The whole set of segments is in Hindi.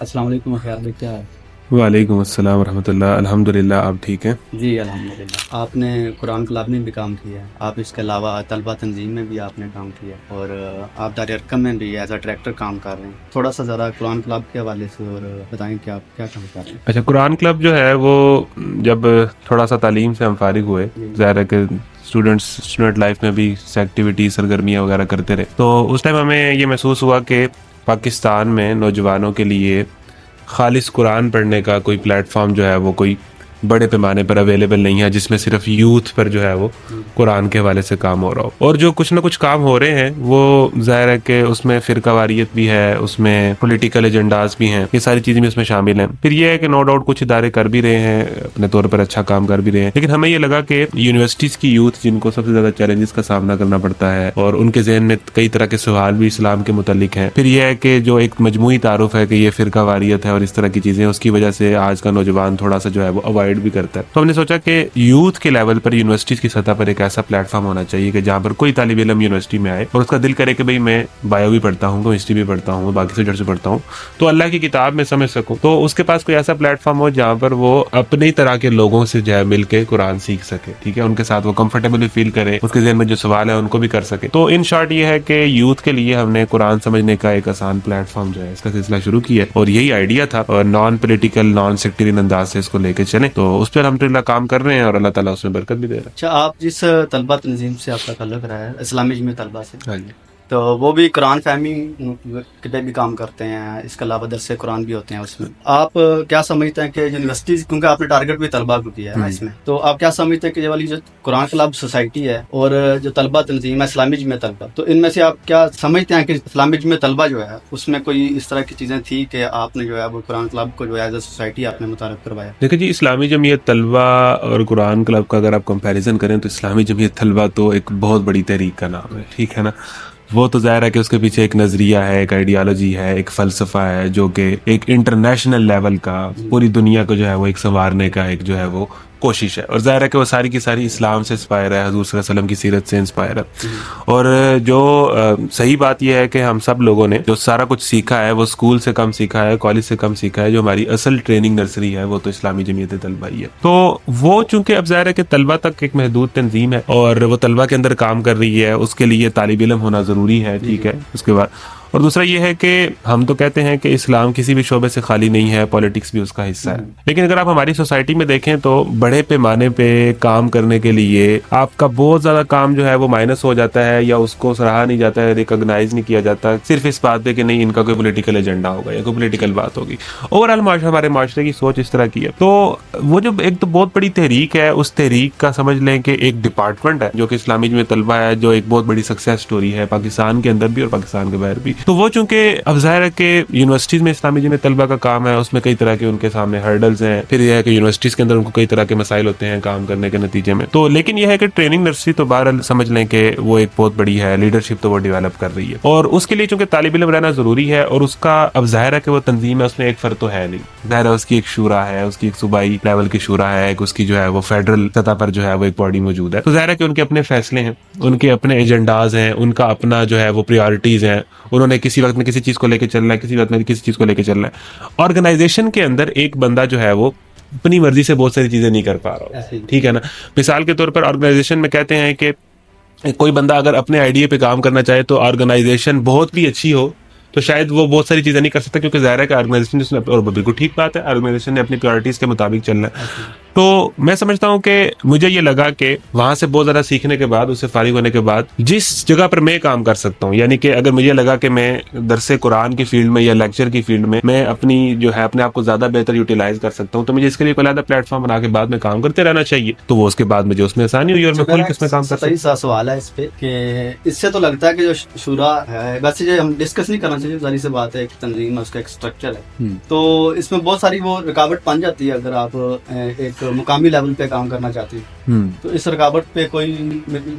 अस्सलाम वालेकुम ख्याल भाई, क्या है? वालेकुम अस्सलाम रहमतुल्लाह। अल्हम्दुलिल्लाह, आप ठीक हैं? जी अल्हम्दुलिल्लाह। आपने कुरान क्लब में भी काम किया है, आप इसके अलावा तलबा तंजीम में भी आपने काम किया है और आप दार अरकम में भी एज अ डायरेक्टर काम कर रहे हैं। थोड़ा सा ज़रा कुरान क्लब के हवाले से और बताएं कि आप क्या काम कर रहे हैं। अच्छा, कुरान क्लब जो है वो जब थोड़ा सा तालीम से हम फारिग हुए, जी ज़ाहिर है कि स्टूडेंट लाइफ में भी एक्टिविटीज सरगर्मियाँ वगैरह करते रहे, तो उस टाइम हमें ये महसूस हुआ कि पाकिस्तान में नौजवानों के लिए खालिस कुरान पढ़ने का कोई प्लेटफॉर्म जो है वो कोई बड़े पैमाने पर अवेलेबल नहीं है, जिसमें सिर्फ यूथ पर जो है वो जी कुरान के हवाले से काम हो रहा हो। और जो कुछ ना कुछ काम हो रहे हैं वो ज़ाहिर है कि उसमें फ़िरकावारियत भी है, उसमें पॉलिटिकल एजेंडाज भी हैं, ये सारी चीज़ें भी उसमें शामिल हैं। फिर ये है कि नो डाउट कुछ इदारे कर भी रहे हैं, अपने तौर पर अच्छा काम कर भी रहे हैं, लेकिन हमें ये लगा कि यूनिवर्सिटीज़ की यूथ जिनको सबसे ज़्यादा चैलेंजेस का सामना करना पड़ता है और उनके जहन में कई तरह के सवाल भी इस्लाम के मुतल्लिक हैं। फिर यह है कि जो एक मजमूई तारुफ है कि ये फ़िरकावारियत है और इस तरह की चीज़ें, उसकी वजह से आज का नौजवान थोड़ा सा जो है वो अवॉइड भी करता है। तो हमने सोचा कि यूथ के लेवल पर यूनिवर्सिटीज़ की सतह पर एक ऐसा प्लेटफॉर्म होना चाहिए कि जहाँ पर कोई तालिब इल्म यूनिवर्सिटी में आए और उसका दिल करे कि भाई मैं बायो भी पढ़ता हूँ, केमिस्ट्री भी पढ़ता हूँ, बाकी सब्जेक्ट्स भी पढ़ता हूँ, तो अल्लाह की किताब में समझ सकूँ, तो उसके पास कोई ऐसा प्लेटफॉर्म हो जहाँ पर वो अपनी तरह के लोगों से जो है मिल के कुरान सीख सके। ठीक है, उनके साथ वो कंफर्टेबली फील करे, उसके जहन में जो सवाल है उनको भी कर सके। तो इन शॉर्ट ये है कि यूथ के लिए हमने कुरान समझने का एक आसान प्लेटफॉर्म जो है इसका सिलसिला शुरू किया है और यही आइडिया था, और नॉन पोलिटिकल नॉन सेक्टेरियन अंदाज से इसको लेके चले, तो उस पर अल्हम्दुलिल्लाह काम कर रहे हैं और अल्लाह ताला उसमें बरकत भी दे रहा अच्छा, आप जिस तलबा तंजीम से आपका ताल्लुक रहा है इस्लामी में तलबा से, है। हाँ जी। तो वो भी कुरान फहमी पे भी काम करते हैं, इसके अलावा दरसे कुरान भी होते हैं उसमें। आप क्या समझते हैं कि यूनिवर्सिटीज, क्योंकि आपने टारगेट भी तलबा को किया है ना इसमें, तो आप क्या समझते हैं कि ये वाली जो कुरान क्लब सोसाइटी है और जो तलबा तंजीम है इस्लामी में तलबा, तो इनमें से आप क्या समझते हैं कि इस्लामी में तलबा जो है उसमें कोई इस तरह की चीज़ें थी कि आपने जो है वो कुरान क्लब को जो है एज अ सोसाइटी आपने मुतारफ करवाया? देखिए जी, इस्लामी जमीयत तलबा और कुरान क्लब का अगर आप कंपैरिजन करें तो इस्लामी जमीयत तलबा तो एक बहुत बड़ी तहरीक का नाम है। ठीक है ना, वो तो ज़ाहिर है कि उसके पीछे एक नज़रिया है, एक आइडियालॉजी है, एक फ़लसफ़ा है, जो कि एक इंटरनेशनल लेवल का जी पूरी दुनिया को जो है वो एक संवारने का एक जो है वो कोशिश है। और ज़ाहिर है कि वो सारी की सारी इस्लाम से इंस्पायर है, हज़ूर सल्लल्लाहु अलैहि वसल्लम की सीरत से इंस्पायर है। जी और जो सही बात यह है कि हम सब लोगों ने जो सारा कुछ सीखा है वो स्कूल से कम सीखा है, कॉलेज से कम सीखा है। जो हमारी असल ट्रेनिंग नर्सरी है वो तो इस्लामी जमीयत तलबा ही है। तो वो चूंकि अब ज़ाहिर है कि तलबा तक एक महदूद तंजीम है और वो तलबा के अंदर काम कर रही है, उसके लिए तालिब इल्म होना ज़रूरी है। जी ठीक जी है, उसके बाद और दूसरा ये है कि हम तो कहते हैं कि इस्लाम किसी भी शोबे से खाली नहीं है, पॉलिटिक्स भी उसका हिस्सा है। लेकिन अगर आप हमारी सोसाइटी में देखें तो बड़े पैमाने पे काम करने के लिए आपका बहुत ज़्यादा काम जो है वो माइनस हो जाता है, या उसको सराहा नहीं जाता है, रिकॉग्नाइज नहीं किया जाता, सिर्फ इस बात पे कि नहीं इनका कोई पॉलिटिकल एजेंडा होगा या कोई पॉलिटिकल बात होगी। ओवरऑल हमारे माशरे की सोच इस तरह की है। तो वो जो एक तो बहुत बड़ी तहरीक है, उस तहरीक का समझ लें कि एक डिपार्टमेंट है जो कि इस्लामी में तलबा है, जो एक बहुत बड़ी सक्सेस स्टोरी है पाकिस्तान के अंदर भी और पाकिस्तान के बाहर भी। तो वो चूंकि अब जाहिर है कि यूनिवर्सिटीज में इस्लामी में तलबा का काम है, उसमें कई तरह के उनके सामने हर्डल्स हैं। फिर यह है कि यूनिवर्सिटीज के अंदर उनको कई तरह के मसाइल होते हैं काम करने के नतीजे में। तो लेकिन यह है कि ट्रेनिंग नर्सरी तो बहरहाल समझ लें कि वो एक बहुत बड़ी है, लीडरशिप तो वो डेवलप कर रही है और उसके लिए चूंकि तालिब इल्म रहना जरूरी है। और उसका अब जाहिर है कि वो तंजीम है, उसमें एक फर्द तो है नहीं, जाहिर है उसकी एक शूरा है, उसकी एक सूबाई लेवल की शूरा है, एक उसकी जो है वो फेडरल सतह पर जो है वो एक बॉडी मौजूद है। तो जाहिर है कि उनके अपने फैसले हैं, उनके अपने एजेंडाज हैं, उनका अपना जो है वो प्रायोरिटीज हैं। उन्होंने किसी वक्त में किसी चीज को लेकर चलना है, किसी वक्त में किसी चीज को लेकर चलना है। ऑर्गेनाइजेशन के अंदर एक बंदा जो है वो अपनी मर्जी से बहुत सारी चीजें नहीं कर पा रहा ऐसे होगा। ही। ठीक है ना, मिसाल के तौर पर ऑर्गेनाइजेशन में कहते हैं कि कोई बंदा अगर अपने आइडिया पे काम करना चाहे तो ऑर्गेनाइजेशन बहुत भी अच्छी हो तो शायद वो बहुत सारी चीजें नहीं कर सकता, क्योंकि जाहिर है कि ऑर्गेनाइजेशन जिसने, और बिल्कुल ठीक बात है, ऑर्गेनाइजेशन ने अपनी प्रायोरिटीज के मुताबिक चलना है। ऐसे ही। तो मैं समझता हूँ कि मुझे ये लगा कि वहां से बहुत ज्यादा सीखने के बाद, उससे फारिग होने के बाद जिस जगह पर मैं काम कर सकता हूँ, यानी कि अगर मुझे लगा कि मैं दरसे कुरान की फील्ड में या लेक्चर की फील्ड में मैं अपनी जो है अपने आप को ज्यादा बेहतर यूटिलाइज कर सकता हूँ, तो मुझे इसके लिए कोई अलग प्लेटफॉर्म बना के बाद में काम करते रहना चाहिए। तो वो उसके बाद मुझे उसमें आसानी हुई और अच्छा, मैं खुल मेरा के एक उसमें काम कर सही सकता सा सवाल है इस पे कि इससे तो लगता है कि जो शुरा है, वैसे जो हम डिस्कस नहीं करना चाहिए, जारी सी बात है, एक तंजीम है, उसका एक स्ट्रक्चर है, तो इसमें बहुत सारी वो रुकावट बन जाती है अगर आप एक मुकामी लेवल पे काम करना चाहते हैं। तो इस रुकावट पे कोई,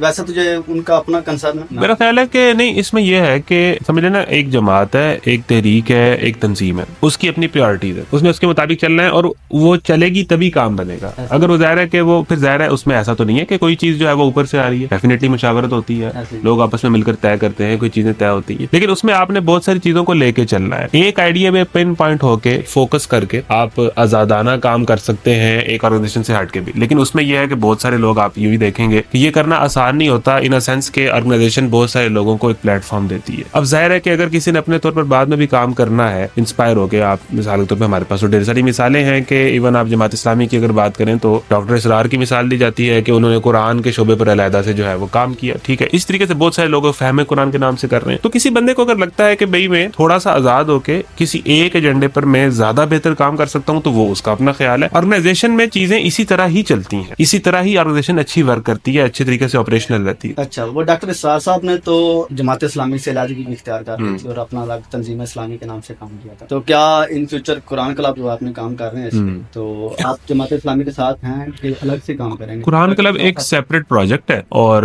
वैसे तो जो उनका अपना कंसर्न है मेरा ख्याल है कि नहीं, इसमें यह है कि समझ लेना, एक जमात है, एक तहरीक है, एक तंजीम है, उसकी अपनी प्रायोरिटीज है, उसने उसके मुताबिक चलना है और वो चलेगी तभी काम बनेगा। अगर वो जाहिर है कि वो फिर जाहिर है उसमें ऐसा तो नहीं है कि कोई चीज जो है वो ऊपर से आ रही है, डेफिनेटली मुशावरत होती है, लोग आपस में मिलकर तय करते हैं, कोई चीजें तय होती है, लेकिन उसमें आपने बहुत सारी चीजों को लेके चलना है। एक आइडिया में पिन पॉइंट होके फोकस करके आप आजादाना काम कर सकते हैं एक ऑर्गेनाइजेशन से हट के भी, लेकिन उसमें यह है कि बहुत सारे लोग, आप ये भी देखेंगे कि ये करना आसान नहीं होता, इन अ सेंस के ऑर्गेनाइजेशन बहुत सारे लोगों को एक प्लेटफॉर्म देती है। अब जाहिर है कि अगर किसी ने अपने तौर पर बाद में भी काम करना है, इंस्पायर होके, आप मिसाल के तौर पर, हमारे पास तो ढेर सारी मिसालें हैं कि इवन आप जमात इस्लामी की अगर बात करें तो डॉक्टर इसरार की मिसाल दी जाती है कि उन्होंने कुरान के शोबे पर अलहदा से जो है वो काम किया, ठीक है। इस तरीके से बहुत सारे लोग फहमे कुरान के नाम से कर रहे हैं। तो किसी बंदे को अगर लगता है कि भाई मैं थोड़ा सा आजाद होके किसी एक एजेंडे पर मैं ज्यादा बेहतर काम कर सकता हूं, तो वो उसका अपना ख्याल है। ऑर्गेनाइजेशन में चीजें इसी तरह ही चलती हैं, इसी तरह ही ऑर्गेनाइजेशन अच्छी वर्क करती है, अच्छे तरीके से ऑपरेशनल रहती है। अच्छा, वो डॉक्टर इसरार साहब ने तो जमात इस्लामी से इलाज भी इख्तियार कर ली थी और अपना अलग तंजीम इस्लामी के नाम से काम किया था। तो क्या इन फ्यूचर कुरान क्लब जो आपने काम कर रहे हैं इसमें, तो आप जमात इस्लामी के साथ हैं कि अलग से काम करेंगे? कुरान क्लब एक सेपरेट प्रोजेक्ट है और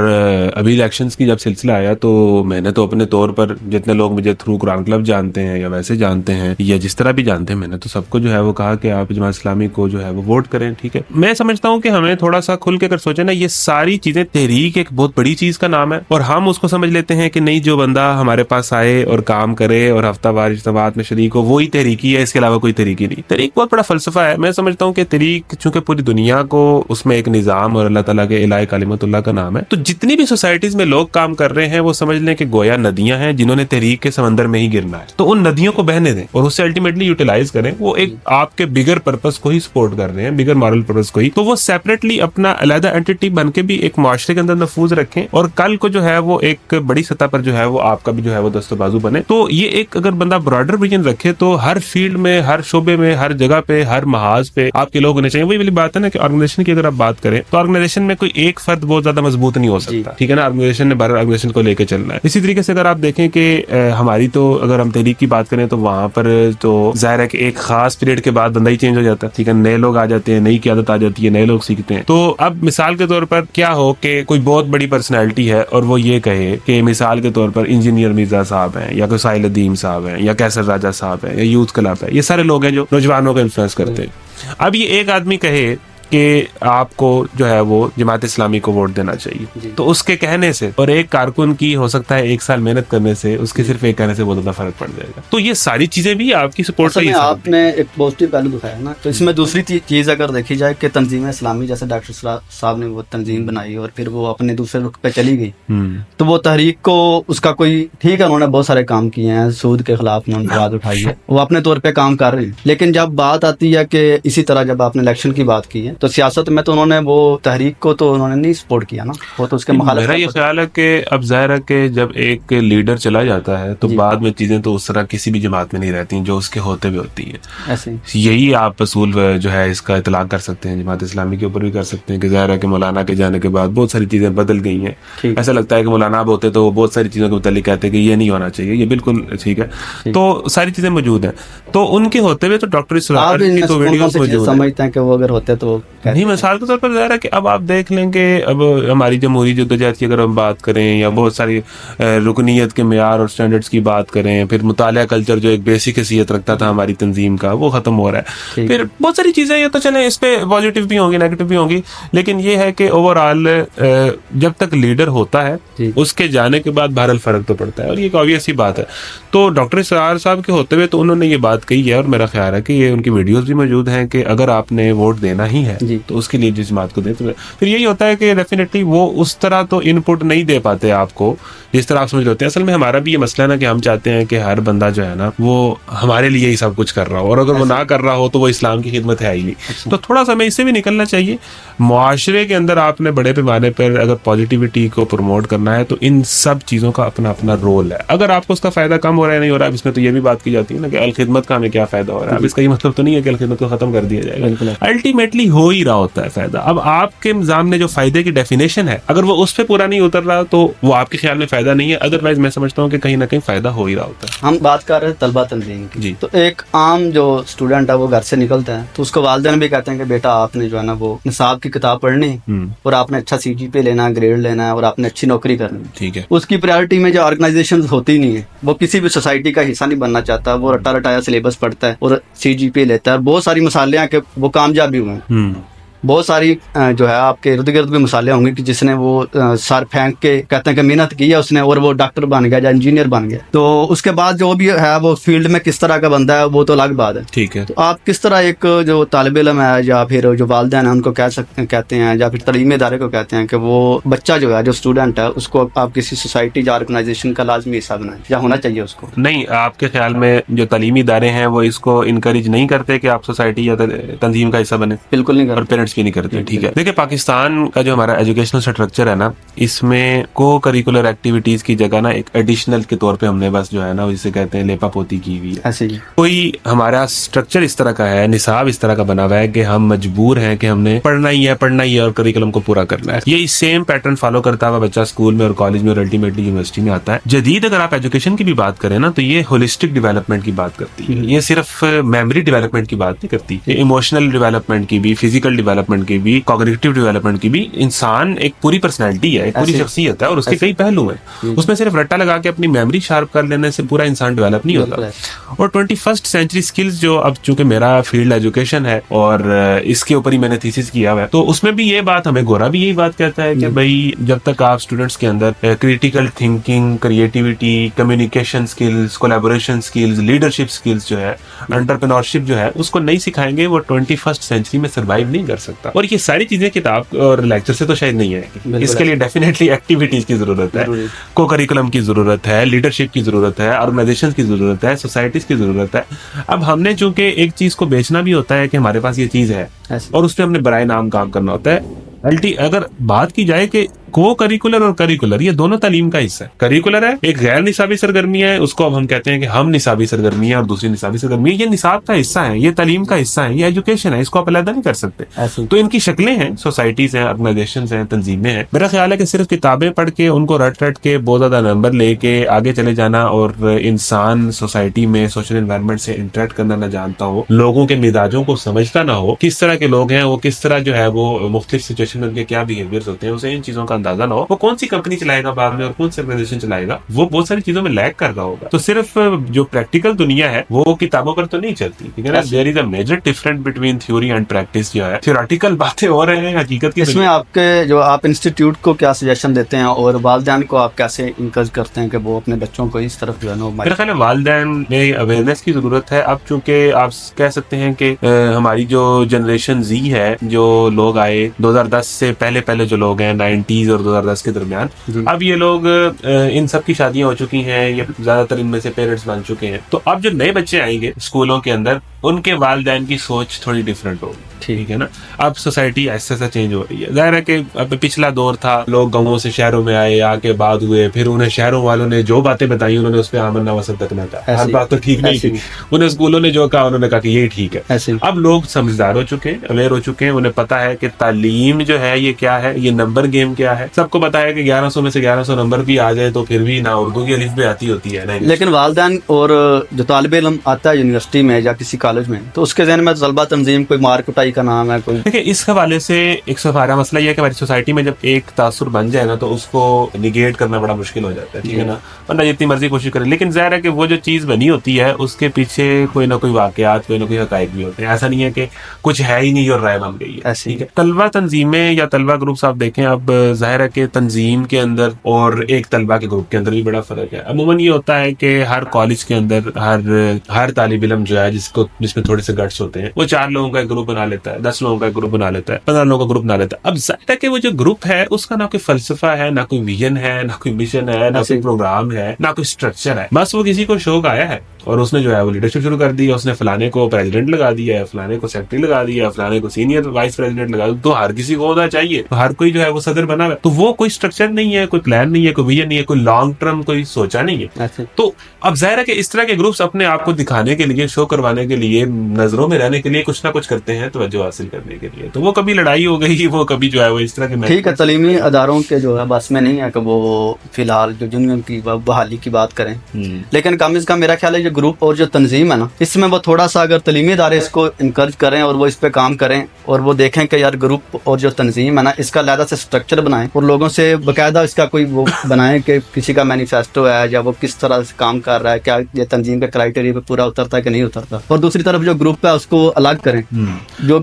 अभी इलेक्शंस की जब सिलसिला आया तो मैंने तो अपने तौर पर, जितने लोग मुझे थ्रू कुरान क्लब जानते हैं या वैसे जानते हैं या जिस तरह भी जानते हैं, मैंने तो सबको जो है वो कहा कि आप जमात इस्लामी को जो है वो वोट करें, ठीक है। मैं समझता हूँ कि हमें थोड़ा सा खुल के अगर सोचे ना, ये सारी चीजें, तहरीक एक बहुत बड़ी चीज का नाम है और हम उसको समझ लेते हैं कि नहीं, जो बंदा हमारे पास आए और काम करे और हफ्तावार इज्तिमात में शरीक हो, वही तहरीकी है, इसके अलावा कोई तहरीकी नहीं। तहरीक बहुत बड़ा फलसफा है। मैं समझता हूँ कि तहरीक चूंकि पूरी दुनिया को उसमें एक निजाम और अल्लाह ताला के इलाही कालिमतुल्लाह का नाम है, तो जितनी भी सोसाइटीज में लोग काम कर रहे हैं वो समझ लें कि गोया नदियां हैं जिन्होंने तहरीक के समंदर में ही गिरना है। तो उन नदियों को बहने दें और उससे अल्टीमेटली यूटिलाइज करें। वो एक आपके बिगर पर्पस को ही सपोर्ट कर रहे हैं, बिगर मॉरल पर्पस को ही, तो वो सेपरेटली अपना अलग एंटिटी बन के भी एक माशरे के अंदर नफूज रखें और कल को जो है वो एक बड़ी सतह पर जो है वो आपका भी जो है वो दस्तो बाजू बने। तो ये एक अगर बंदा ब्रॉडर विजन रखे तो हर फील्ड में, हर शोबे में, हर जगह पे, हर महाज पे आपके लोग होने चाहिए। वही वाली बात है ना कि ऑर्गेनाइजेशन की अगर आप बात करें तो ऑर्गेनाइजेशन में कोई एक फर्द बहुत ज्यादा मजबूत नहीं हो सकता, ठीक है ना। ऑर्गेनाइजेशन ने बाहर ऑर्गेनाइजेशन को लेकर चलना है। इसी तरीके से अगर आप देखें कि हमारी तो अगर हम तहरीक की बात करें तो वहां पर तो जाहिर है कि एक खास पीरियड के बाद बंदा ही चेंज हो जाता है, ठीक है। नए लोग आ जाते हैं, नई क़यादत आ जाती है, नए लोग सीखते हैं। तो अब मिसाल के तौर पर क्या हो कि कोई बहुत बड़ी पर्सनैलिटी है और वो ये कहे कि मिसाल के तौर पर इंजीनियर मिर्जा साहब हैं या कोई साहिल अदीम साहब हैं या कैसर राजा साहब हैं या यूथ क्लब है, ये सारे लोग हैं जो नौजवानों को इन्फ्लुएंस करते हैं। अब ये एक आदमी कहे कि आपको जो है वो जमात इस्लामी को वोट देना चाहिए, तो उसके कहने से और एक कारकुन की हो सकता है 1 साल मेहनत करने से, उसके सिर्फ एक कहने से बहुत ज्यादा फर्क पड़ जाएगा। तो ये सारी चीजें भी आपकी सपोर्ट से आपने एक पॉजिटिव पहलू दिखाया ना। तो इसमें दूसरी चीज अगर देखी जाए कि तंजीम इस्लामी, जैसे डॉक्टर साहब ने वो तंजीम बनाई और फिर वो अपने दूसरे रुख पे चली गई, तो वो तहरीक को उसका कोई, ठीक है, उन्होंने बहुत सारे काम किए हैं, सूद के खिलाफ उन्होंने आवाज उठाई है, वो अपने तौर पे काम कर रही है। लेकिन जब बात आती है कि इसी तरह जब आपने इलेक्शन की बात की है तो सियासत में तो उन्होंने वो तहरीक को तो उन्होंने नहीं सपोर्ट किया ना, वो तो उसके मुखालिफ। मेरा ये ख्याल है कि अब जाहिर है कि जब एक लीडर चला जाता है तो बाद में चीजें तो उस तरह किसी भी जमात में नहीं रहती जो उसके होते भी होती है। ऐसे यही आप असूल जो है इसका इतलाक कर सकते हैं, जमात इस्लामी के ऊपर भी कर सकते हैं कि जाहिर है कि मौलाना के जाने के बाद बहुत सारी चीजें बदल गई हैं। ऐसा लगता है कि मौलाना अब होते तो वो बहुत सारी चीजों के मुतालिक कहते हैं कि ये नहीं होना चाहिए, ये बिल्कुल ठीक है, तो सारी चीजें मौजूद हैं। तो उनके होते हुए तो डॉक्टर इसरार की तो वीडियोस मौजूद समझते हैं कि वो अगर होते तो नहीं। मिसाल के तौर पर जाहिर है कि अब आप देख लेंगे, अब हमारी जमहूरी जद्दोजहद की अगर हम बात करें या बहुत सारी रुकनीत के मेयार और स्टैंडर्ड्स की बात करें, फिर मुतालिया कल्चर जो एक बेसिक हैसियत रखता था हमारी तंजीम का, वो खत्म हो रहा है। फिर बहुत सारी चीजें, ये तो चले इस पे पॉजिटिव भी होंगी, नेगेटिव भी होंगी, लेकिन ये है कि ओवरऑल जब तक लीडर होता है उसके जाने के बाद बहरहाल फर्क तो पड़ता है और ये एक ऑब्वियस ही बात है। तो डॉक्टर इसरार साहब के होते हुए तो उन्होंने ये बात कही है और मेरा ख्याल है कि ये उनकी वीडियोस भी मौजूद हैं कि अगर आपने वोट देना ही है तो उसके लिए जिस बात को दे। तो फिर यही होता है कि डेफिनेटली वो उस तरह तो इनपुट नहीं दे पाते आपको जिस तरह आप समझ लेते हैं। असल में हमारा भी ये मसला है ना कि हम चाहते हैं कि हर बंदा जो है ना वो हमारे लिए ही सब कुछ कर रहा हो, और अगर वो ना कर रहा हो तो वो इस्लाम की खिदमत है ही नहीं। तो थोड़ा सा हमें इससे भी निकलना चाहिए। मुआशरे के अंदर आपने बड़े पैमाने पर अगर पॉजिटिविटी को प्रमोट करना है तो इन सब चीजों का अपना अपना रोल है। अगर आपको उसका फायदा कम हो रहा है, नहीं हो रहा है, इसमें तो ये भी बात की जाती है ना कि अल खिदमत का हमें क्या फायदा हो रहा है। अब इसका ये मतलब तो नहीं है कि अल खिदमत को खत्म कर दिया जाएगा, अल्टीमेटली हो ही रहा होता है फायदा। अब आपके निजाम ने जो फायदे की डेफिनेशन है, अगर वो उस पर पूरा नहीं उतर रहा तो वो आपके ख्याल में फायदा फायदा नहीं है, अदरवाइज मैं समझता हूँ कि कहीं ना कहीं फायदा हो ही रहा होता है। हम बात कर रहे हैं तलबा तंजीम की जी। तो एक आम जो स्टूडेंट है वो घर से निकलता है तो उसको वालिदैन भी कहते हैं कि बेटा आपने जो है ना वो निसाब की किताब पढ़नी और आपने अच्छा CGPA लेना है, ग्रेड लेना है और आपने अच्छी नौकरी करनी है। ठीक है। उसकी प्रायोरिटी में जो ऑर्गेनाइजेशन होती नहीं है, वो किसी भी सोसाइटी का हिस्सा नहीं बनना चाहता, वो रटा रटाया सिलेबस पढ़ता है और CGPA लेता है। बहुत सारी मिसालें हैं कि वो कामयाब भी हुए हैं। बहुत सारी जो है आपके इर्द गिर्द भी मिसालें होंगी कि जिसने वो सर फेंक के कहते हैं कि मेहनत की है उसने और वो डॉक्टर बन गया या इंजीनियर बन गया। तो उसके बाद जो भी है वो फील्ड में किस तरह का बंदा है वो तो अलग बात है। ठीक है। तो आप किस तरह एक जो तालिब इल्म है या फिर जो वालिदैन है उनको कहते हैं या फिर तलीमी इदारे को कहते हैं कि वो बच्चा जो है जो स्टूडेंट है उसको आप किसी सोसाइटी या ऑर्गेनाइजेशन का लाजमी हिस्सा बनाएं या होना चाहिए उसको? नहीं, आपके ख्याल में जो तालीमी इदारे हैं वो इसको इनकरेज नहीं करते कि आप सोसाइटी या तंजीम का हिस्सा बने? बिल्कुल नहीं और करते। पेरेंट्स भी नहीं करते। ठीक है। देखिए, पाकिस्तान का जो हमारा एजुकेशनल स्ट्रक्चर है ना, इसमें को करिकुलर एक्टिविटीज की जगह ना एक एडिशनल के तौर पे हमने बस जो है ना जिसे कहते हैं लेपा पोती की हुई है। ऐसे ही कोई हमारा स्ट्रक्चर इस तरह का है, निसाब इस तरह का बना हुआ है कि हम मजबूर हैं कि हमने पढ़ना ही है और करिकुलम को पूरा करना है। ये सेम पैटर्न फॉलो करता हुआ बच्चा स्कूल में और कॉलेज में और अल्टीमेटली यूनिवर्सिटी में आता है। जदीद अगर आप एजुकेशन की भी बात करें ना तो ये होलिस्टिक डेवलपमेंट की बात करती है। ये सिर्फ मेमोरी डेवलपमेंट की बात नहीं करती, ये इमोशनल डेवलपमेंट की भी, फिजिकल डेवलपमेंट की भी, कॉग्निटिव डेवलपमेंट की भी। इंसान एक पूरी पर्सनैलिटी है, एक पूरी शख्सियत है और उसके कई पहलू हैं। उसमें सिर्फ रट्टा लगा के अपनी मेमोरी शार्प कर लेने से पूरा इंसान डेवलप नहीं होता। और 21st सेंचुरी स्किल्स जो अब चूंकि मेरा फील्ड एजुकेशन है और इसके ऊपर ही मैंने थीसिस किया हुआ है, तो उसमें भी ये बात हमें गोरा भी यही बात कहता है कि भाई जब तक आप स्टूडेंट्स के अंदर critical thinking, creativity, communication skills, collaboration skills, leadership skills जो है, एंटरप्रेन्योरशिप जो है उसको नहीं सिखाएंगे वो 21st सेंचुरी में सर्वाइव नहीं कर सकता। और ये सारी चीजें किताब और लेक्चर से तो शायद नहीं आएगी। इसके लिए डेफिनेटली एक्टिविटीज की जरूरत है, को करिकुलम की जरूरत है, लीडरशिप की जरूरत है, ऑर्गेनाइजेशन की जरूरत है, सोसाइटीज की जरूरत है। अब हमने चूंकि एक चीज को बेचना भी होता है कि हमारे पास ये चीज है और उस पर हमने बराए नाम काम करना होता है। अगर बात की जाए कि को करिकुलर और करिकुलर ये दोनों तालीम का हिस्सा है। करिकुलर है एक गैर निसाबी सरगर्मी है, उसको अब हम कहते हैं कि हम निसाबी सरगर्मी है और दूसरी निसाबी सरगर्मी है। ये निसाब का हिस्सा है, ये तालीम का हिस्सा है, ये एजुकेशन है, इसको आप अलग नहीं कर सकते। तो इनकी शक्लें हैं, सोसाइटीज हैं, ऑर्गेनाइजेशंस हैं, तंजीमें हैं। मेरा ख्याल है कि सिर्फ किताबें पढ़ के उनको रट के बहुत ज्यादा नंबर लेके आगे चले जाना और इंसान सोसाइटी में सोशल एनवायरनमेंट से इंटरेक्ट करना ना जानता हो, लोगों के मिजाजों को समझता ना हो, किस तरह के लोग हैं वो, किस तरह जो है वो मुख्तलिफ सिचुएशन में उनके क्या बिहेवियर्स होते हैं, उसे इन चीजों का अंदाजा ना हो, वो कौन सी कंपनी चलाएगा बाद में और कौन सी ऑर्गेनाइजेशन चलाएगा, वो बहुत सारी चीजों में लैग कर रहा होगा। तो सिर्फ जो प्रैक्टिकल दुनिया है वो किताबों पर तो नहीं चलती, ठीक है ना। There is a major difference between theory and practice. जो है थियोरेटिकल बातें हो रहे हैं, हकीकत की इसमें आपके जो आप इंस्टीट्यूट को क्या सजेशन देते हैं और वालिदैन को आप कैसे इंकरेज करते हैं कि वो अपने बच्चों को इस तरफ जो है ना? मेरा ख्याल है वालिदैन में अवेयरनेस की जरूरत है। अब चूंकि आप कह सकते हैं कि हमारी जो जनरेशन जी है, जो लोग आए 2010 से पहले जो लोग हैं 90s और 2010 के दरमियान, अब ये लोग इन सब की शादियां हो चुकी हैं, ये ज्यादातर इनमें से पेरेंट्स बन चुके हैं। तो अब जो नए बच्चे आएंगे स्कूलों के अंदर, उनके वालिदैन की सोच थोड़ी डिफरेंट होगी, ठीक है ना। अब सोसाइटी ऐसा ऐसा चेंज हो रही है। जाहिर है कि अब पिछला दौर था, लोग गांवों से शहरों में आए, आके बाद हुए, फिर उन्हें शहरों वालों ने जो बातें बताई उन्होंने उस पर आमन नवसत तक ना कहा, हर बात तो ठीक नहीं थी। उन्हें स्कूलों ने जो कहा उन्होंने कहा कि ये ठीक है। अब लोग समझदार हो चुके हैं, अवेयर हो चुके हैं, उन्हें पता है कि तालीम जो है ये क्या है, ये नंबर गेम क्या है। सबको पता है कि 1100 में से 1100 नंबर भी आ जाए तो फिर भी ना उर्दू की अलिफ भी आती होती है ना। लेकिन वालिदैन और जो तालिब इल्म आता है यूनिवर्सिटी में या किसी कॉलेज में, तो उसके ज़हन में तलबा तंजीम कोई मार कुटाई का नाम है कोई। देखिए, इस हवाले से एक सफारा मसला यह है कि हमारी सोसाइटी में जब एक तासुर बन जाए ना तो उसको निगेट करना बड़ा मुश्किल हो जाता है, ठीक है ना। वरना जितनी मर्जी कोशिश करें, लेकिन जाहिर है कि वो जो चीज बनी होती है उसके पीछे कोई ना कोई वाकयात, कोई ना कोई हकायक भी होते हैं। ऐसा नहीं है कि कुछ है ही नहीं और राय बन गई है, ठीक है। तलबा तंजीमें या तलबा ग्रुप्स आप देखें, अब जाहिर है कि तंजीम के अंदर और एक तलबा के ग्रुप के अंदर भी बड़ा फर्क है। अमूमन ये होता है कि हर कॉलेज के अंदर हर तालिब इल्म जो है जिसमें थोड़े से गट्स होते हैं, वो 4 लोगों का एक ग्रुप बना लेता है, 10 लोगों का एक ग्रुप बना लेता है, 15 लोगों का ग्रुप बना लेता है। अब जाहिर है कि वो जो ग्रुप है उसका ना कोई फलसफा है, ना कोई विजन है, ना कोई मिशन है, ना कोई प्रोग्राम है, ना कोई स्ट्रक्चर है। बस वो किसी को शौक आया है और उसने जो है वो लीडरशिप शुरू कर दी, उसने फलाने को प्रेसिडेंट लगा दिया है, फलाने को सेक्रेटरी लगा दिया, फलाने को सीनियर वाइस प्रेसिडेंट लगा दिया, तो हर किसी को होना चाहिए, तो हर कोई जो है वो सदर बना हुआ है। तो वो कोई स्ट्रक्चर नहीं है, कोई प्लान नहीं है, कोई विजन नहीं है, कोई लॉन्ग टर्म कोई सोचा नहीं है। तो अब जाहिर है कि इस तरह के ग्रुप्स अपने आप को दिखाने के लिए, शो करवाने के लिए, नजरों में रहने के लिए कुछ ना कुछ करते हैं तवज्जो हासिल करने के लिए। तो वो कभी लड़ाई हो गई, वो कभी जो है वो इस तरह के ठीक है, तलीमी अदारों के जो है बस में नहीं है कि वो फिलहाल जो यूनियन की बहाली की बात करें, लेकिन कम से कम मेरा ख्याल है जो ग्रुप और जो तंजीम है ना, इसमें वो थोड़ा सा अगर तलीमी इदारे इसको इनकरेज करें और वो इस पे काम करें और वो देखें कि यार ग्रुप और जो तंजीम है ना, इसका अलहदा से स्ट्रक्चर बनाएं और लोगों से बाकायदा इसका कोई वो बनाएं कि किसी का मैनिफेस्टो है या वो किस तरह से काम कर रहा है, क्या ये तंजीम के क्राइटेरिया पे पूरा उतरता है कि नहीं उतरता। और दूसरी तरफ जो ग्रुप है उसको अलग करें, जो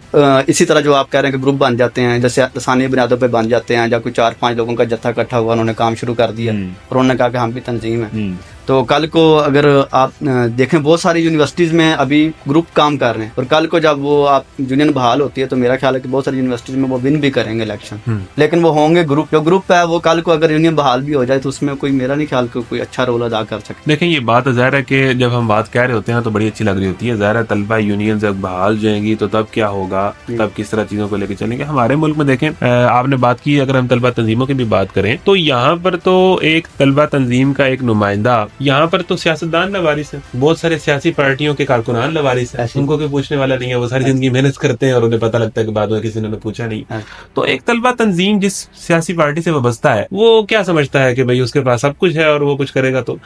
इसी तरह जो आप कह रहे हैं कि ग्रुप बन जाते हैं, जैसे लसानी बुनियादों पे बन जाते हैं, या कोई 4-5 लोगों का जत्था इकट्ठा हुआ, उन्होंने काम शुरू कर दिया और उन्होंने कहा कि हम भी तंजीम है। तो कल को अगर आप देखें बहुत सारी यूनिवर्सिटीज़ में अभी ग्रुप काम कर रहे हैं, और कल को जब वो आप यूनियन बहाल होती है तो मेरा ख्याल है कि बहुत सारी यूनिवर्सिटीज़ में वो विन भी करेंगे इलेक्शन, लेकिन वो होंगे ग्रुप। जो ग्रुप है वो कल को अगर यूनियन बहाल भी हो जाए तो उसमें कोई मेरा नहीं ख्याल कोई अच्छा रोल अदा कर सकते। देखें ये बात ज़ाहिर है कि जब हम बात कह रहे होते हैं तो बड़ी अच्छी लग रही होती है। ज़ाहिर है तलबा यूनियन जब बहाल जाएंगी तो तब क्या होगा, तब किस तरह चीज़ों को लेकर चलेंगे। हमारे मुल्क में देखें, आपने बात की, अगर हम तलबा तंजीमों की भी बात करें तो यहाँ पर तो एक तलबा तंजीम का एक नुमाइंदा, यहाँ पर तो सियासतदान लवारिस है, बहुत सारे सियासी पार्टियों के कारकुनान लवारिस है, उनको कोई पूछने वाला नहीं है, वो सारी जिंदगी मेहनत करते हैं और उन्हें पता लगता है कि बाद में किसी ने पूछा नहीं। तो एक तलबा तंजीम जिस सियासी पार्टी से वाबस्ता है वो क्या समझता है कि भाई उसके पास सब कुछ है और वो कुछ करेगा, तो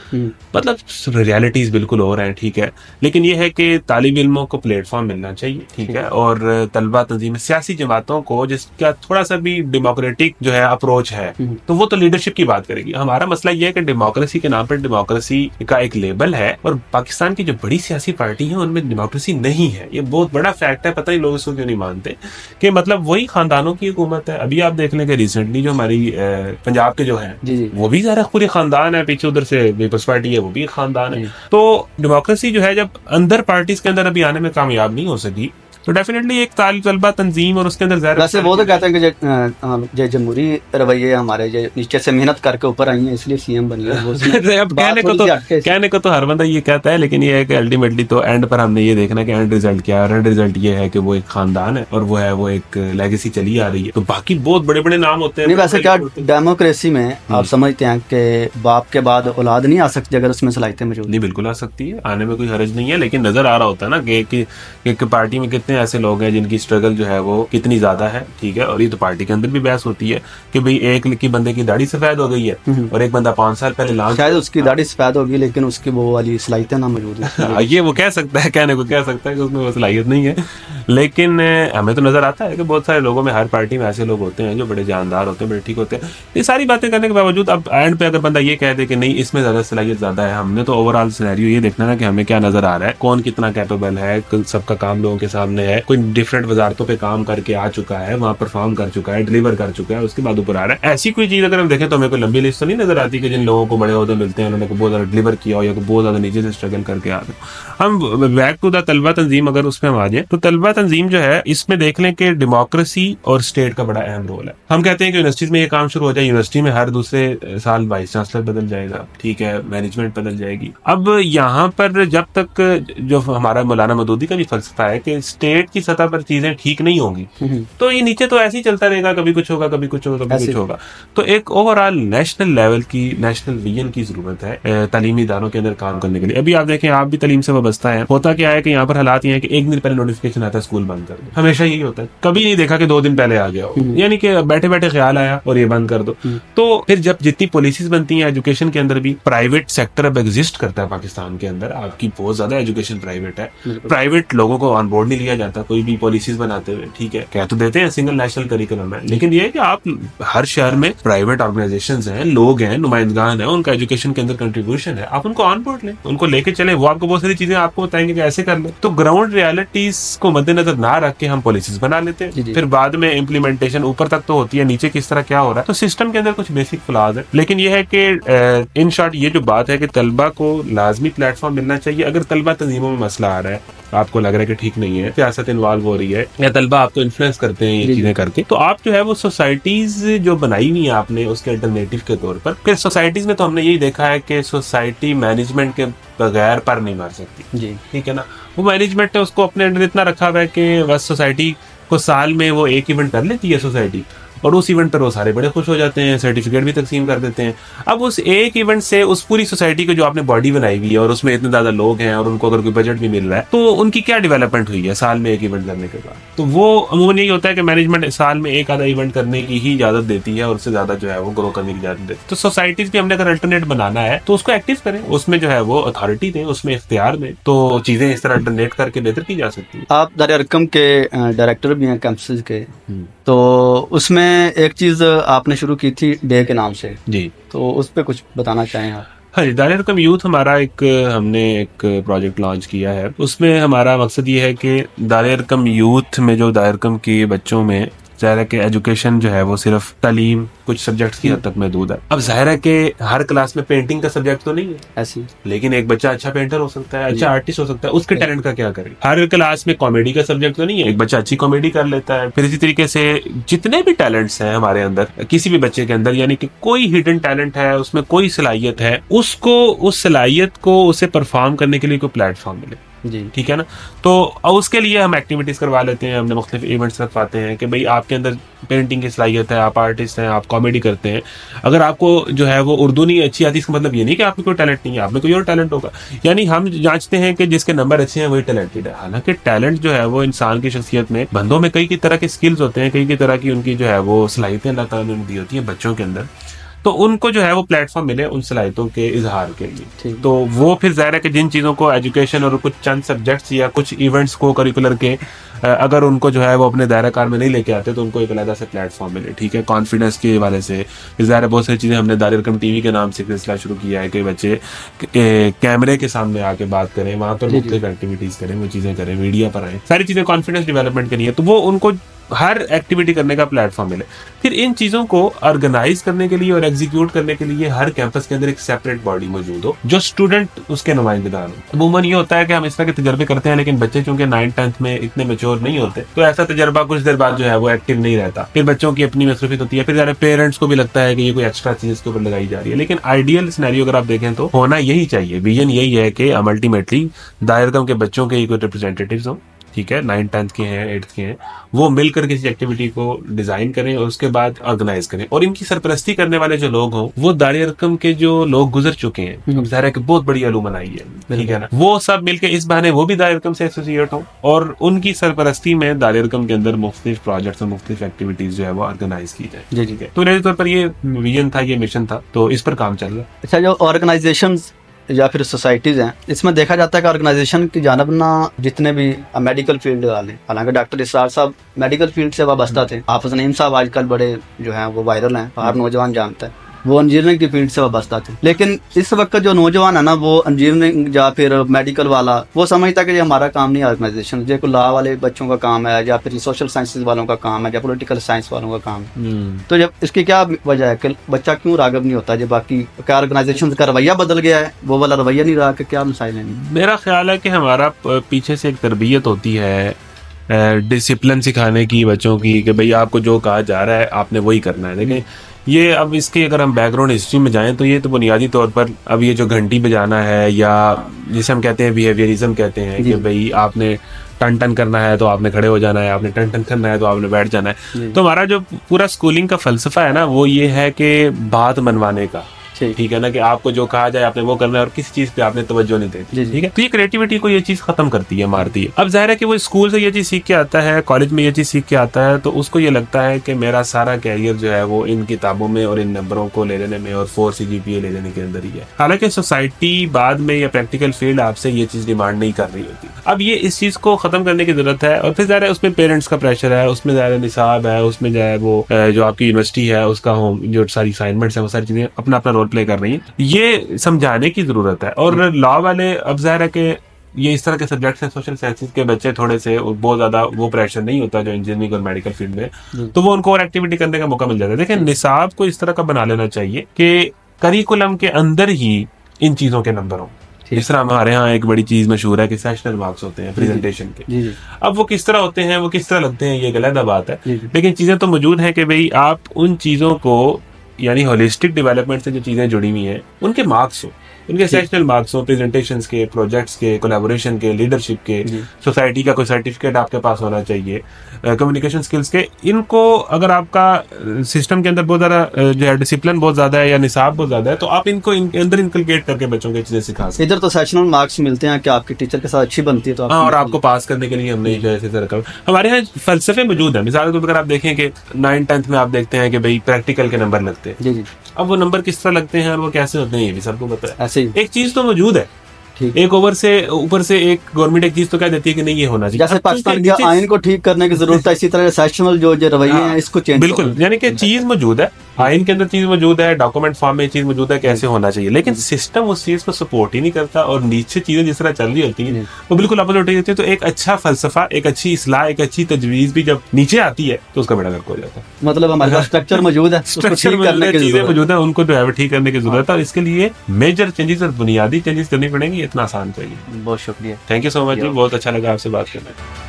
मतलब रियलिटीज बिल्कुल और हैं, ठीक है। लेकिन ये है कि तालिब इल्मों को प्लेटफॉर्म मिलना चाहिए, ठीक है, और तलबा तंजीम सियासी जमातों को जिसका थोड़ा सा भी डेमोक्रेटिक जो है अप्रोच है तो वो तो लीडरशिप की बात करेगी। हमारा मसला ये है कि डेमोक्रेसी के नाम पर डेमोक्रेसी का एक लेबल है और पाकिस्तान की जो बड़ी सियासी पार्टी है उनमें डेमोक्रेसी नहीं है। ये बहुत बड़ा फैक्ट है, पता नहीं लोग इसको क्यों नहीं मानते कि मतलब वही खानदानों की हुकूमत है। अभी आप देख लें कि रिसेंटली जो हमारी पंजाब के जो है वो भी ज़रा पूरी खानदान है, पीछे उधर से पीपल्स पार्टी है वो भी खानदान है। तो डेमोक्रेसी जो है जब अंदर पार्टीज के अंदर अभी आने में कामयाब नहीं हो सकी तो डेफिनेटली एक तलबा तंजीम और उसके अंदर वैसे वो तो कहते हैं कि जो जमहूरी रवैये हमारे जो नीचे से मेहनत करके ऊपर आई हैं इसलिए सीएम बनी है। अब कहने को तो हर बंदा ये कहता है, लेकिन ये है कि अल्टीमेटली तो एंड पर हमने ये देखना कि एंड रिजल्ट क्या है। एंड रिजल्ट ये है कि वो एक खानदान है और वो है वो एक लेगेसी चली आ रही है। तो बाकी बहुत बड़े बड़े नाम होते हैं। वैसे क्या डेमोक्रेसी में आप समझते हैं कि बाप के बाद औलाद नहीं आ सकती अगर उसमें सलाहियतें मौजूद? नहीं, बिल्कुल आ सकती है, आने में कोई हर्ज नहीं है, लेकिन नजर आ रहा होता है ना कि पार्टी में कितने ऐसे लोग हैं जिनकी स्ट्रगल जो है वो कितनी ज्यादा है, ठीक है। और ये तो पार्टी के अंदर भी बहस होती है कि भाई एक की बंदे की दाढ़ी सफेद हो गई है और एक बंदा 5 साल पहले लाल, शायद उसकी दाढ़ी सफेद होगी लेकिन उसकी वो वाली सलाहियतें ना मौजूद है। ये वो कह सकता है, कहने को कह सकता है कि उसमें वो सलाहियत नहीं है, लेकिन हमें तो नजर आता है कि बहुत सारे लोगों में, हर पार्टी में ऐसे लोग होते हैं जो बड़े जानदार होते हैं, बड़े ठीक होते हैं। ये सारी बातें करने के बावजूद अब एंड पे अगर बंदा ये कह दे कि नहीं इसमें ज्यादा सलाहियत ज्यादा है, हमने तो ओवरऑल सिनेरियो ये देखना है कि हमें क्या नजर आ रहा है, कौन कितना कैपेबल है, सबका काम लोगों के सामने है, कोई डिफरेंट वजारतों पे काम करके आ चुका है, वहां परफॉर्म कर चुका है, डिलीवर कर चुका है, उसके बाद ऊपर आ रहा है। ऐसी कोई चीज अगर हम देखें तो हमें कोई लंबी लिस्ट तो नहीं नजर आती कि जिन लोगों को बड़े ओहदे मिलते हैं उन्होंने बहुत ज्यादा डिलीवर किया हो या बहुत ज्यादा नीचे से स्ट्रगल करके आ रहे। हम बैक टू द तलबा तंजीम अगर उसमें हम आ जाए तो तलबा तंजीम जो है इसमें देख लें कि डेमोक्रेसी और स्टेट का बड़ा अहम रोल है। हम कहते हैं कि यूनिवर्सिटीज में ये काम शुरू हो जाए, यूनिवर्सिटी में हर दूसरे साल वाइस चांसलर बदल जाएगा, ठीक है, मैनेजमेंट बदल जाएगी। अब यहाँ पर जब तक जो हमारा मौलाना मदूदी का भी फलसफा है कि स्टेट की सतह पर चीजें ठीक नहीं होंगी तो ये नीचे तो ऐसे ही चलता रहेगा, कभी कुछ होगा, कभी कुछ होगा, कभी कुछ होगा। तो एक ओवरऑल नेशनल लेवल की, नेशनल विजन की जरूरत है तालीमी इदारों के अंदर काम करने के लिए। अभी आप देखें, आप भी तालीम से वाबस्ता है, होता क्या है कि यहाँ पर हालात ये है कि एक दिन पहले नोटिफिकेशन आता है स्कूल बंद कर दो, हमेशा यही होता है, कभी नहीं देखा कि 2 दिन पहले आ गया हो, यानी कि बैठे बैठे ख्याल आया और ये बंद कर दो। तो फिर जब जितनी पॉलिसीज बनती हैं एजुकेशन के अंदर भी, प्राइवेट सेक्टर अब एग्जिस्ट करता है पाकिस्तान के अंदर, आपकी बहुत ज्यादा एजुकेशन प्राइवेट है, प्राइवेट लोगों को ऑन बोर्ड नहीं लिया जाता कोई भी पॉलिसीज बनाते हुए, ठीक है, कह तो देते हैं सिंगल नेशनल करिकुलम है, लेकिन ये है कि आप हर शहर में प्राइवेट ऑर्गेनाइजेशंस हैं, लोग हैं, नुमाइंदगान है, उनका एजुकेशन के अंदर कंट्रीब्यूशन है, आप उनको ऑन बोर्ड लें, उनको लेके चले, वो आपको बहुत सारी चीजें आपको बताएंगे कि ऐसे कर ले। तो ग्राउंड रियलिटीज को मद्देनजर ना रख के हम पॉलिसीज बना लेते हैं, फिर बाद में इम्प्लीमेंटेशन ऊपर तक तो होती है, नीचे किस तरह क्या हो रहा है, तो सिस्टम के अंदर कुछ बेसिक फ्लॉज है। लेकिन ये है कि इन शॉर्ट ये जो बात है कि तलबा को लाजमी प्लेटफॉर्म मिलना चाहिए। अगर तलबा तंजीमों में मसला आ रहा है आपको लग रहा है कि ठीक नहीं है, सियासत इन्वॉल्व हो रही है या तलबा आपको इन्फ्लुएंस करते हैं ये चीजें करके, तो आप जो है वो सोसाइटीज जो बनाई हुई है आपने उसके अल्टरनेटिव के तौर पर, फिर सोसाइटीज में तो हमने यही देखा है कि सोसाइटी मैनेजमेंट के बगैर पर नहीं मार सकती जी। ठीक है ना। वो मैनेजमेंट ने उसको अपने अंडर इतना रखा हुआ है कि बस सोसाइटी को साल में वो एक इवेंट कर लेती है सोसाइटी, और उस इवेंट पर वो सारे बड़े खुश हो जाते हैं, सर्टिफिकेट भी तकसीम कर देते हैं। अब उस एक इवेंट से उस पूरी सोसाइटी को जो आपने बॉडी बनाई हुई है और उसमें इतने ज्यादा लोग हैं और उनको अगर कोई बजट भी मिल रहा है तो उनकी क्या डेवलपमेंट हुई है साल में एक इवेंट करने के बाद। तो वो अमूमन यही होता है कि मैनेजमेंट साल में एक आधा इवेंट करने की ही इजाजत देती है और उससे ज्यादा जो है वो ग्रो करने की इजाजत देती है। तो सोसाइटीज भी हमने अगर अल्टरनेट बनाना है तो उसको एक्टिव करें, उसमें जो है वो अथॉरिटी दें, उसमें इख्तियार दें, तो चीजें इस तरह अल्टरनेट करके बेहतर की जा सकती है। आप दार अरकम के डायरेक्टर भी हैं कैंपसेस के, तो उसमें एक चीज आपने शुरू की थी डे के नाम से, जी, तो उस पर कुछ बताना चाहें आप? हाँ जी, दायर कम यूथ हमारा हमने एक प्रोजेक्ट लॉन्च किया है। उसमें हमारा मकसद ये है कि दायर कम यूथ में जो दायर कम के बच्चों में ज़ाहिर है कि एजुकेशन जो है वो सिर्फ तालीम कुछ सब्जेक्ट्स की हद तक महदूद है। अब ज़ाहिर है कि हर क्लास में पेंटिंग का सब्जेक्ट तो नहीं है ऐसी, लेकिन एक बच्चा अच्छा पेंटर हो सकता है, अच्छा आर्टिस्ट हो सकता है, उसके टैलेंट का क्या करें। हर क्लास में कॉमेडी का सब्जेक्ट तो नहीं है, एक बच्चा अच्छी कॉमेडी कर लेता है। फिर इसी तरीके से जितने भी टैलेंट्स हैं हमारे अंदर, किसी भी बच्चे के अंदर, यानी कि कोई हिडन टैलेंट है, उसमें कोई सलाहियत है, उसको उस सलाहियत को उसे परफॉर्म करने के लिए कोई प्लेटफॉर्म मिले। जी ठीक है ना। तो उसके लिए हम एक्टिविटीज करवा लेते हैं, हमने मुख्तलिफ इवेंट्स रखवाते हैं कि भाई आपके अंदर पेंटिंग की सलाहियत है, आप आर्टिस्ट हैं, आप कॉमेडी करते हैं, अगर आपको जो है वो उर्दू नहीं अच्छी आती, इसका मतलब ये नहीं कि आपको कोई टैलेंट नहीं है, आप में कोई और टैलेंट होगा। यानी हम जांचते हैं कि जिसके नंबर अच्छे हैं वही टैलेंटेड है। हालांकि टैलेंट जो है वो इंसान की शख्सियत में, बंदों में कई तरह के स्किल्स होते हैं, कई तरह की उनकी जो है वो सलाहियतें अल्लाह ताला ने दी होती है बच्चों के अंदर, तो उनको जो है वो प्लेटफॉर्म मिले उन सलाहियतों के इजहार के लिए। तो वो फिर जाहिर है कि जिन चीज़ों को एजुकेशन और कुछ चंद सब्जेक्ट्स या कुछ इवेंट्स को करिकुलर के अगर उनको जो है वो अपने दायरा कार में नहीं लेके आते तो उनको एक अलग से प्लेटफॉर्म मिले। ठीक है, कॉन्फिडेंस के हवाले से फिर ज़ाहिर है बहुत सारी चीज़ें हमने दायर कम टीवी के नाम से सिलसिला शुरू किया है कि बच्चे कैमरे के सामने आके बात करें, वहाँ पर मुख्तलिफ एक्टिविटीज़ करें, वो चीज़ें करें, मीडिया पर आए, सारी चीज़ें कॉन्फिडेंस डेवलपमेंट के लिए, तो वो उनको हर एक्टिविटी करने का प्लेटफॉर्म मिले। फिर इन चीज़ों को ऑर्गेनाइज करने के लिए और एग्जीक्यूट करने के लिए हर कैंपस के अंदर एक सेपरेट बॉडी मौजूद हो जो स्टूडेंट उसके नुमाइंदेदार हो। अमूमन ये होता है कि हम इस तरह के तजर्बे करते हैं लेकिन बच्चे चूंकि 9th-10th में इतने मेच्योर नहीं होते तो ऐसा तजर्बा कुछ देर बाद जो है वो एक्टिव नहीं रहता। फिर बच्चों की अपनी मसरूफियत होती है, फिर ज़्यादा पेरेंट्स को भी लगता है कि ये कोई एक्स्ट्रा चीज इसके ऊपर लगाई जा रही है। लेकिन आइडियल सिनेरियो अगर आप देखें तो होना यही चाहिए, विजन यही है कि हम अल्टीमेटली दायर कम के बच्चों के ही कोई रिप्रेजेंटेटिव्स हों, ठीक है, 9th-10th के हैं, 8th के हैं, वो मिलकर किसी एक्टिविटी को डिजाइन करें और उसके बाद ऑर्गेनाइज करें, और इनकी सरपरस्ती करने वाले जो लोग हों वो दायर कम के जो लोग गुजर चुके हैं, अब ज़ाहिर है कि बहुत बड़ी अलुमनाई है, ठीक है ना, वो सब मिलकर इस बहाने वो भी दायर कम से एसोसिएट हों और उनकी सरपरस्ती में दायर कम के अंदर मुख्तलिफ प्रोजेक्ट्स और मुख्तलिफ एक्टिविटीज जो है वो ऑर्गेनाइज की जाए। ठीक है, तो मेरे तौर पर ये विजन था, ये मिशन था, तो इस पर काम चल रहा है। अच्छा, जो ऑर्गेनाइजेशन या फिर सोसाइटीज़ हैं, इसमें देखा जाता है कि ऑर्गेनाइजेशन की जानब ना जितने भी मेडिकल फील्ड वाले, हालांकि डॉक्टर इसरार साहब मेडिकल फील्ड से वाबस्ता थे, हाफिज नईम साहब आजकल बड़े जो हैं वो वायरल हैं, हर नौजवान जानता है, वो इंजीनियरिंग की फील्ड से वाबस्ता थे। लेकिन इस वक्त जो नौजवान है ना वो इंजीनियरिंग या फिर मेडिकल वाला वो समझता है कि ये हमारा काम नहीं है ऑर्गेनाइजेशन, ये कोई लॉ वाले बच्चों का काम है या फिर सोशल साइंसेज वालों का काम है या पॉलिटिकल साइंस वालों का काम है। तो जब इसकी क्या वजह है कि बच्चा क्यों रागब नहीं होता? जो बाकी क्या ऑर्गेनाइजेशन का रवैया बदल गया है, वो वाला रवैया नहीं रहा कि क्या मसाइल हैं? मेरा ख्याल है कि हमारा पीछे से एक तरबियत होती है, डिसिप्लिन सिखाने की बच्चों की, कि भाई आपको जो कहा जा रहा है आपने वही करना है। लेकिन ये अब इसकी अगर हम बैकग्राउंड हिस्ट्री में जाएं तो ये तो बुनियादी तौर पर अब ये जो घंटी बजाना है या जिसे हम कहते हैं बिहेवियरिज्म कहते हैं कि भाई आपने टन टन करना है तो आपने खड़े हो जाना है, आपने टन टन करना है तो आपने बैठ जाना है। तो हमारा जो पूरा स्कूलिंग का फलसफा है ना वो ये है कि बात मनवाने का, ठीक है ना, कि आपको जो कहा जाए आपने वो करना है और किसी चीज पे आपने तवज्जो नहीं देती। ठीक है, तो ये क्रिएटिविटी को ये चीज खत्म करती है, मारती है। अब जाहिर है कि वो स्कूल से ये चीज सीख के आता है, कॉलेज में ये चीज सीख के आता है, तो उसको ये लगता है कि मेरा सारा कैरियर जो है वो इन किताबों में और इन नंबरों को ले लेने में और 4 CGPA ले लेने के अंदर ही है। हालांकि सोसाइटी बाद में या प्रैक्टिकल फील्ड आपसे ये चीज डिमांड नहीं कर रही होती। अब ये इस चीज को खत्म करने की जरूरत है। और फिर जाहिर है उसमें पेरेंट्स का प्रेशर है, उसमें जाहिर है निसाब है, उसमें जो है वो जो आपकी यूनिवर्सिटी है उसका होम जो सारी असाइनमेंट्स है वो सारी चीजें अपना अपना रोल प्ले कर रही है, ये समझाने की जरूरत है। और लॉ वाले अब जाहिर है कि ये इस तरह के सब्जेक्ट्स हैं, सोशल साइंसेज के बच्चे थोड़े से बहुत ज्यादा वो प्रेशर नहीं होता जो इंजीनियरिंग और मेडिकल फील्ड में, तो वो उनको और एक्टिविटी करने का मौका मिल जाता है। देखिए निसाब को इस तरह का बना लेना चाहिए कि करिकुलम के अंदर ही इन चीजों के नंबर हों, ठीक। जिस तरह हमारे यहाँ एक बड़ी चीज मशहूर है कि सेशनल मार्क्स होते हैं प्रेजेंटेशन के। जी जी अब वो किस तरह होते हैं, वो किस तरह लगते हैं, ये गलत बात है। जी जी। लेकिन चीजें तो मौजूद हैं कि भाई आप उन चीजों को, यानी होलिस्टिक डेवलपमेंट से जो चीजें जुड़ी हुई हैं उनके मार्क्स हो, उनके सेशनल मार्क्स हो, प्रेजेंटेशंस के, प्रोजेक्ट्स के, कोलैबोरेशन के, लीडरशिप के, जी। सोसाइटी का कोई सर्टिफिकेट आपके पास होना चाहिए, कम्युनिकेशन स्किल्स के। इनको अगर आपका सिस्टम के अंदर बहुत ज्यादा जो है डिसिप्लिन बहुत ज्यादा है या निसाब बहुत ज्यादा है, तो आप इनको इनके अंदर इंकलकेट करके बच्चों को चीजें सिखा सकते हैं। इधर तो सेशनल मार्क्स मिलते हैं कि आपकी टीचर के साथ अच्छी बनती है तो हाँ, और आपको पास करने के लिए हमने जो है ऐसे रखा। हमारे यहाँ फलसफे मौजूद है। मिसाल के तौर पर अगर आप देखें कि 9th-10th में आप देखते हैं कि भाई प्रैक्टिकल के नंबर लगते हैं। जी जी अब वो नंबर किस तरह लगते हैं और वो कैसे होते हैं ये भी सबको पता है। ऐसे ही एक चीज तो मौजूद है, ठीक। एक ऊपर से एक गवर्नमेंट एक चीज तो कह देती है कि नहीं ये होना चाहिए। जैसे अब पाकिस्तान के नीचे- आइन को ठीक करने की जरूरत है, इसी तरह सेशनल जो रवैये हैं इसको चेंज बिल्कुल, यानी कि चीज मौजूद है, आइन के अंदर चीज मौजूद है, डॉक्यूमेंट फॉर्म में चीज मौजूद है कैसे होना चाहिए, लेकिन सिस्टम उस चीज को सपोर्ट ही नहीं करता और नीचे चीजें जिस तरह चल रही होती हैं वो बिल्कुल अपोजिट होती है। तो एक अच्छा फलसफा, एक अच्छी इस्लाह, एक अच्छी तजवीज भी जब नीचे आती है तो उसका बेड़ा गर्क हो जाता है। मतलब हमारे पास स्ट्रक्चर मौजूद है, उसको स्ट्रक्चर ठीक करने की चीजें जरूरत है। मौजूद है, उनको जो है ठीक करने की जरूरत है और इसके लिए मेजर चेंजेस और बुनियादी चेंजेस करनी पड़ेंगी। इतना आसान चाहिए। बहुत शुक्रिया। थैंक यू सो मच जी, बहुत अच्छा लगा आपसे बात करना।